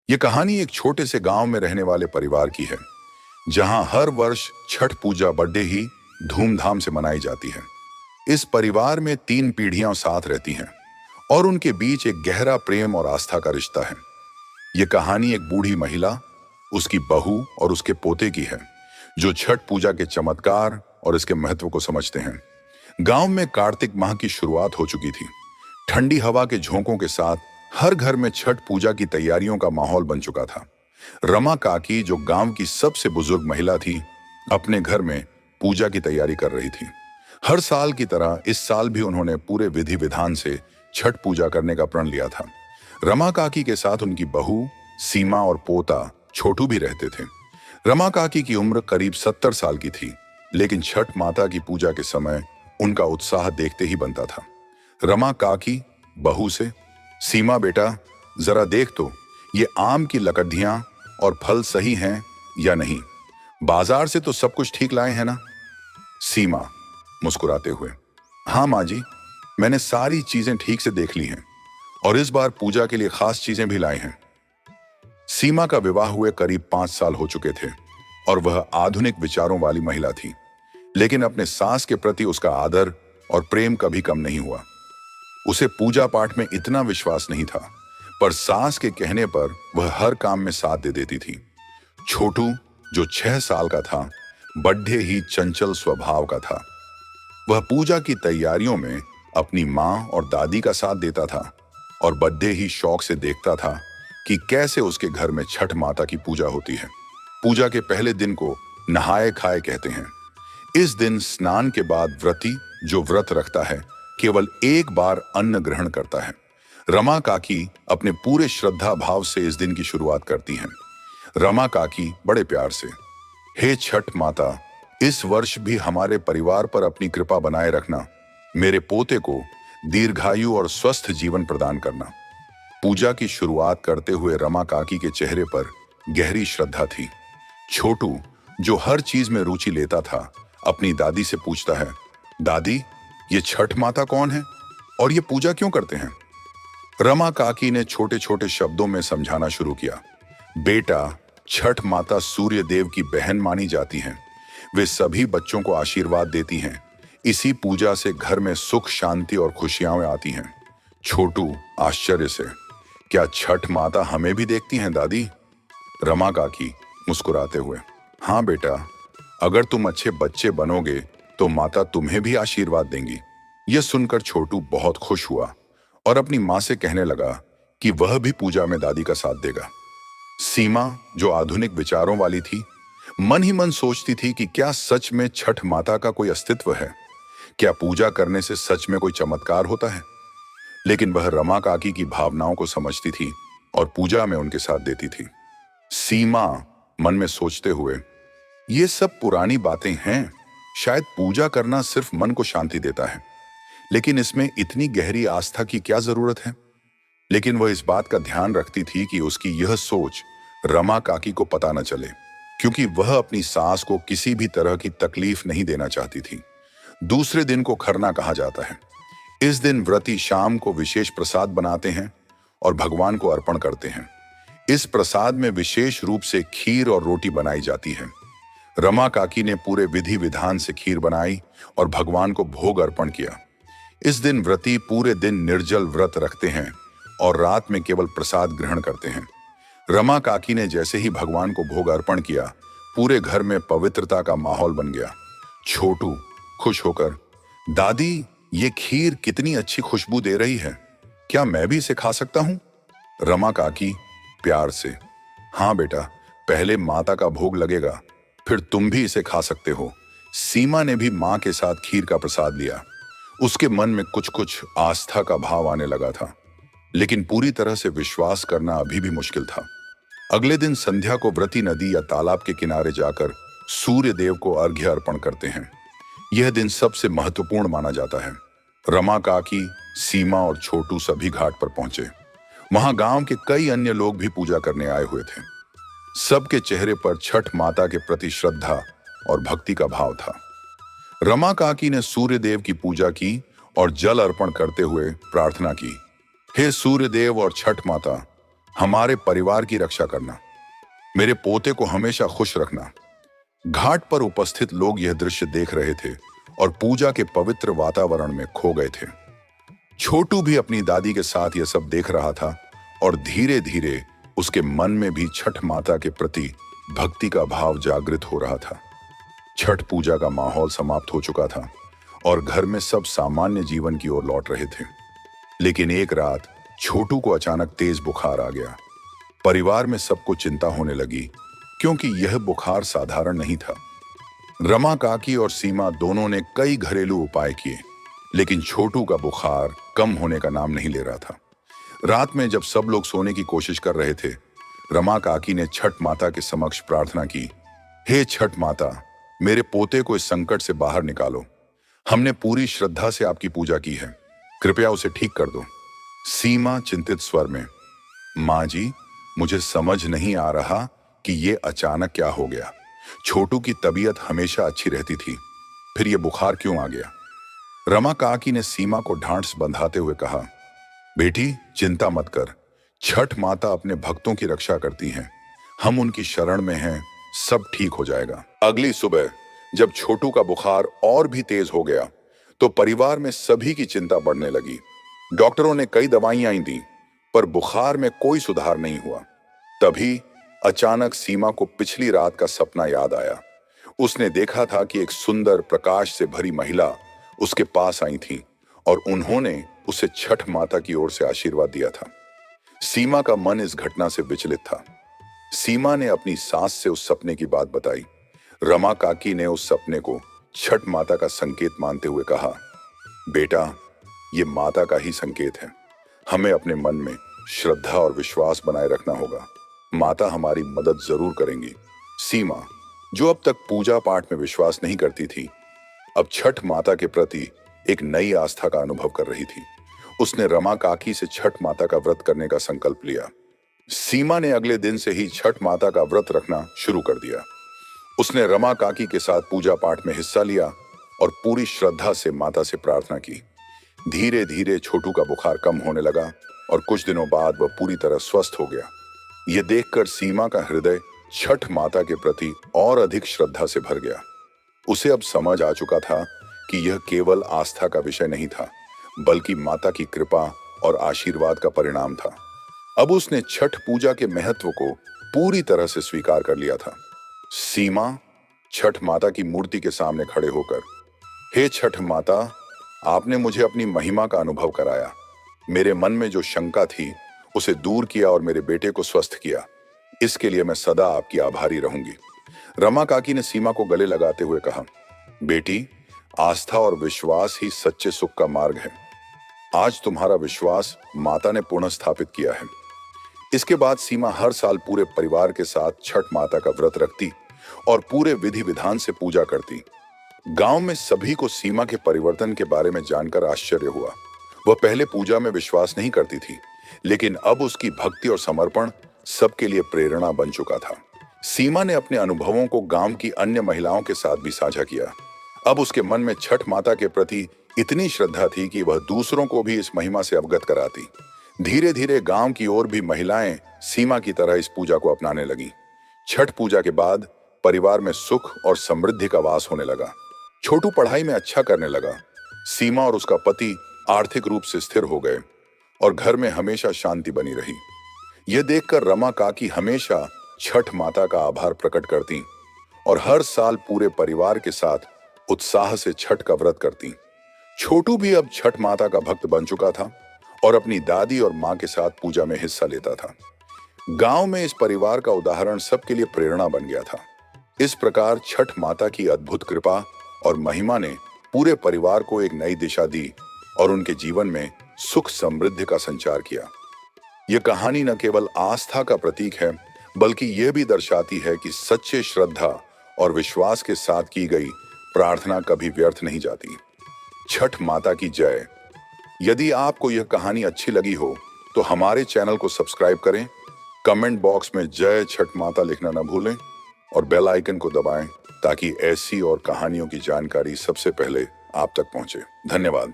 ये कहानी एक छोटे से गांव में रहने वाले परिवार की है, जहां हर वर्ष छठ पूजा बर्थडे ही धूमधाम से मनाई जाती है। इस परिवार में 3 पीढ़ियां साथ रहती हैं और उनके बीच एक गहरा प्रेम और आस्था का रिश्ता है। ये कहानी एक बूढ़ी महिला, उसकी बहू और उसके पोते की है, जो छठ पूजा के चमत्कार और इसके महत्व को समझते हैं। गांव में कार्तिक माह की शुरुआत हो चुकी थी। ठंडी हवा के झोंकों के साथ हर घर में छठ पूजा की तैयारियों का माहौल बन चुका था। रमा काकी, जो गांव की सबसे बुजुर्ग महिला थी, अपने घर में पूजा की तैयारी कर रही थी। हर साल की तरह इस साल भी उन्होंने पूरे विधि विधान से छठ पूजा करने का प्रण लिया था। रमा काकी के साथ उनकी बहू सीमा और पोता छोटू भी रहते थे। रमा काकी की उम्र करीब 70 साल की थी, लेकिन छठ माता की पूजा के समय उनका उत्साह देखते ही बनता था। रमा काकी बहू से, सीमा बेटा, जरा देख तो ये आम की लकड़ियां और फल सही हैं या नहीं, बाजार से तो सब कुछ ठीक लाए हैं ना? सीमा मुस्कुराते हुए, हाँ माँ जी, मैंने सारी चीजें ठीक से देख ली हैं और इस बार पूजा के लिए खास चीजें भी लाए हैं। सीमा का विवाह हुए करीब 5 साल हो चुके थे और वह आधुनिक विचारों वाली महिला थी, लेकिन अपने सास के प्रति उसका आदर और प्रेम कभी कम नहीं हुआ। उसे पूजा पाठ में इतना विश्वास नहीं था, पर सास के कहने पर वह हर काम में साथ दे देती थी। छोटू, जो 6 साल का था, बड्ढे ही चंचल स्वभाव का था। वह पूजा की तैयारियों में अपनी माँ और दादी का साथ देता था और बड्ढे ही शौक से देखता था कि कैसे उसके घर में छठ माता की पूजा होती है। पूजा के पहले दिन को नहाए खाए कहते हैं। इस दिन स्नान के बाद व्रती, जो व्रत रखता है, केवल एक बार अन्न ग्रहण करता है। रमा काकी अपने पूरे श्रद्धा भाव से इस दिन की शुरुआत करती हैं। रमा काकी बड़े प्यार से, हे छठ माता, इस वर्ष भी हमारे परिवार पर अपनी कृपा बनाए रखना। मेरे पोते को दीर्घायु और स्वस्थ जीवन प्रदान करना। पूजा की शुरुआत करते हुए रमा काकी के चेहरे पर गहरी श्रद्धा थी। छोटू, जो हर चीज में रुचि लेता था, अपनी दादी से पूछता है, दादी, ये छठ माता कौन है और ये पूजा क्यों करते हैं? रमा काकी ने छोटे छोटे शब्दों में समझाना शुरू किया, बेटा, छठ माता सूर्य देव की बहन मानी जाती हैं। वे सभी बच्चों को आशीर्वाद देती हैं। इसी पूजा से घर में सुख, शांति और खुशियां आती हैं। छोटू आश्चर्य से, क्या छठ माता हमें भी देखती हैं दादी? रमा काकी मुस्कुराते हुए, हाँ बेटा, अगर तुम अच्छे बच्चे बनोगे तो माता तुम्हें भी आशीर्वाद देंगी। यह सुनकर छोटू बहुत खुश हुआ और अपनी माँ से कहने लगा कि वह भी पूजा में दादी का साथ देगा। सीमा, जो आधुनिक विचारों वाली थी, मन ही मन सोचती थी कि क्या सच में छठ माता का कोई अस्तित्व है? क्या पूजा करने से सच में कोई चमत्कार होता है? लेकिन वह रमा काकी की भावनाओं को समझती थी और पूजा में उनके साथ देती थी। सीमा मन में सोचते हुए, ये सब पुरानी बातें हैं, शायद पूजा करना सिर्फ मन को शांति देता है, लेकिन इसमें इतनी गहरी आस्था की क्या जरूरत है? लेकिन वह इस बात का ध्यान रखती थी कि उसकी यह सोच रमा काकी को पता न चले, क्योंकि वह अपनी सास को किसी भी तरह की तकलीफ नहीं देना चाहती थी। दूसरे दिन को खरना कहा जाता है। इस दिन व्रती शाम को विशेष प्रसाद बनाते हैं और भगवान को अर्पण करते हैं। इस प्रसाद में विशेष रूप से खीर और रोटी बनाई जाती है। रमा काकी ने पूरे विधि विधान से खीर बनाई और भगवान को भोग अर्पण किया। इस दिन व्रती पूरे दिन निर्जल व्रत रखते हैं और रात में केवल प्रसाद ग्रहण करते हैं। रमा काकी ने जैसे ही भगवान को भोग अर्पण किया, पूरे घर में पवित्रता का माहौल बन गया। छोटू खुश होकर, दादी, ये खीर कितनी अच्छी खुशबू दे रही है, क्या मैं भी इसे खा सकता हूँ? रमा काकी प्यार से, हाँ बेटा, पहले माता का भोग लगेगा, फिर तुम भी इसे खा सकते हो। सीमा ने भी माँ के साथ खीर का प्रसाद लिया। उसके मन में कुछ कुछ आस्था का भाव आने लगा था, लेकिन पूरी तरह से विश्वास करना अभी भी मुश्किल था। अगले दिन संध्या को व्रती नदी या तालाब के किनारे जाकर सूर्य देव को अर्घ्य अर्पण करते हैं। यह दिन सबसे महत्वपूर्ण माना जाता है। रमा काकी, सीमा और छोटू सभी घाट पर पहुंचे। वहां गांव के कई अन्य लोग भी पूजा करने आए हुए थे। सबके चेहरे पर छठ माता के प्रति श्रद्धा और भक्ति का भाव था। रमा काकी ने सूर्य देव की पूजा की और जल अर्पण करते हुए प्रार्थना की, हे सूर्य देव और छठ माता, हमारे परिवार की रक्षा करना, मेरे पोते को हमेशा खुश रखना। घाट पर उपस्थित लोग यह दृश्य देख रहे थे और पूजा के पवित्र वातावरण में खो गए थे। छोटू भी अपनी दादी के साथ यह सब देख रहा था और धीरे धीरे उसके मन में भी छठ माता के प्रति भक्ति का भाव जागृत हो रहा था। छठ पूजा का माहौल समाप्त हो चुका था और घर में सब सामान्य जीवन की ओर लौट रहे थे। लेकिन एक रात छोटू को अचानक तेज बुखार आ गया। परिवार में सबको चिंता होने लगी क्योंकि यह बुखार साधारण नहीं था। रमा काकी और सीमा दोनों ने कई घरेलू उपाय किए, लेकिन छोटू का बुखार कम होने का नाम नहीं ले रहा था। रात में जब सब लोग सोने की कोशिश कर रहे थे, रमा काकी ने छठ माता के समक्ष प्रार्थना की, हे छठ माता, मेरे पोते को इस संकट से बाहर निकालो। हमने पूरी श्रद्धा से आपकी पूजा की है, कृपया उसे ठीक कर दो। सीमा चिंतित स्वर में, माँ जी, मुझे समझ नहीं आ रहा कि ये अचानक क्या हो गया। छोटू की तबीयत हमेशा अच्छी रहती थी, फिर ये बुखार क्यों आ गया। रमा काकी ने सीमा को ढांढस बंधाते हुए कहा, बेटी चिंता मत कर, छठ माता अपने भक्तों की रक्षा करती हैं, हम उनकी शरण में हैं, सब ठीक हो जाएगा। अगली सुबह जब छोटू का बुखार और भी तेज हो गया तो परिवार में सभी की चिंता बढ़ने लगी। डॉक्टरों ने कई दवाइयां दी पर बुखार में कोई सुधार नहीं हुआ। तभी अचानक सीमा को पिछली रात का सपना याद आया। उसने देखा था कि एक सुंदर प्रकाश से भरी महिला उसके पास आई थी और उन्होंने उसे छठ माता की ओर से आशीर्वाद दिया था। सीमा का मन इस घटना से विचलित था। सीमा ने अपनी सास से उस सपने की बात बताई। रमा काकी ने उस सपने को छठ माता का संकेत मानते हुए कहा, बेटा ये माता का ही संकेत है, हमें अपने मन में श्रद्धा और विश्वास बनाए रखना होगा, माता हमारी मदद जरूर करेंगी। सीमा, जो अब तक पूजा पाठ में विश्वास नहीं करती थी, अब छठ माता के प्रति एक नई आस्था का अनुभव कर रही थी। उसने रमा काकी से छठ माता का व्रत करने का संकल्प लिया। सीमा ने अगले दिन से ही छठ माता का व्रत रखना शुरू कर दिया। उसने रमा काकी के साथ पूजा पाठ में हिस्सा लिया और पूरी श्रद्धा से माता से प्रार्थना की। धीरे धीरे छोटू का बुखार कम होने लगा और कुछ दिनों बाद वह पूरी तरह स्वस्थ हो गया। यह देखकर सीमा का हृदय छठ माता के प्रति और अधिक श्रद्धा से भर गया। उसे अब समझ आ चुका था कि यह केवल आस्था का विषय नहीं था, बल्कि माता की कृपा और आशीर्वाद का परिणाम था। अब उसने छठ पूजा के महत्व को पूरी तरह से स्वीकार कर लिया था। सीमा छठ माता की मूर्ति के सामने खड़े होकर, हे छठ माता, आपने मुझे अपनी महिमा का अनुभव कराया। मेरे मन में जो शंका थी उसे दूर किया और मेरे बेटे को स्वस्थ किया। इसके लिए मैं सदा आपकी आभारी रहूंगी। रमा काकी ने सीमा को गले लगाते हुए कहा, बेटी, आस्था और विश्वास ही सच्चे सुख का मार्ग है। आज तुम्हारा विश्वास माता ने पुनः स्थापित किया है। इसके बाद सीमा हर साल पूरे परिवार के साथ छठ माता का व्रत रखती और पूरे विधि विधान से पूजा करती। गांव में सभी को सीमा के परिवर्तन के बारे में जानकर आश्चर्य हुआ। वह पहले पूजा में विश्वास नहीं करती थी, लेकिन अब उसकी भक्ति और समर्पण सबके लिए प्रेरणा बन चुका था। सीमा ने अपने अनुभवों को गांव की अन्य महिलाओं के साथ भी साझा किया। अब उसके मन में छठ माता के प्रति इतनी श्रद्धा थी कि वह दूसरों को भी इस महिमा से अवगत कराती। धीरे धीरे गांव की ओर भी महिलाएं सीमा की तरह इस पूजा को अपनाने लगीं। छठ पूजा के बाद परिवार में सुख और समृद्धि का वास होने लगा। छोटू पढ़ाई में अच्छा करने लगा। सीमा और उसका पति आर्थिक रूप से स्थिर हो गए और घर में हमेशा शांति बनी रही। यह देखकर रमा काकी हमेशा छठ माता का आभार प्रकट करती और हर साल पूरे परिवार के साथ उत्साह से छठ का व्रत करती। छोटू भी अब छठ माता का भक्त बन चुका था और अपनी दादी और मां के साथ पूजा में हिस्सा लेता था। गांव में इस परिवार का उदाहरण सबके लिए प्रेरणा बन गया था। इस प्रकार छठ माता की अद्भुत कृपा और महिमा ने पूरे परिवार को एक नई दिशा दी और उनके जीवन में सुख समृद्धि का संचार किया। यह कहानी न केवल आस्था का प्रतीक है, बल्कि यह भी दर्शाती है कि सच्चे श्रद्धा और विश्वास के साथ की गई प्रार्थना कभी व्यर्थ नहीं जाती। छठ माता की जय। यदि आपको यह कहानी अच्छी लगी हो तो हमारे चैनल को सब्सक्राइब करें, कमेंट बॉक्स में जय छठ माता लिखना न भूलें और बेल आइकन को दबाएं ताकि ऐसी और कहानियों की जानकारी सबसे पहले आप तक पहुंचे। धन्यवाद।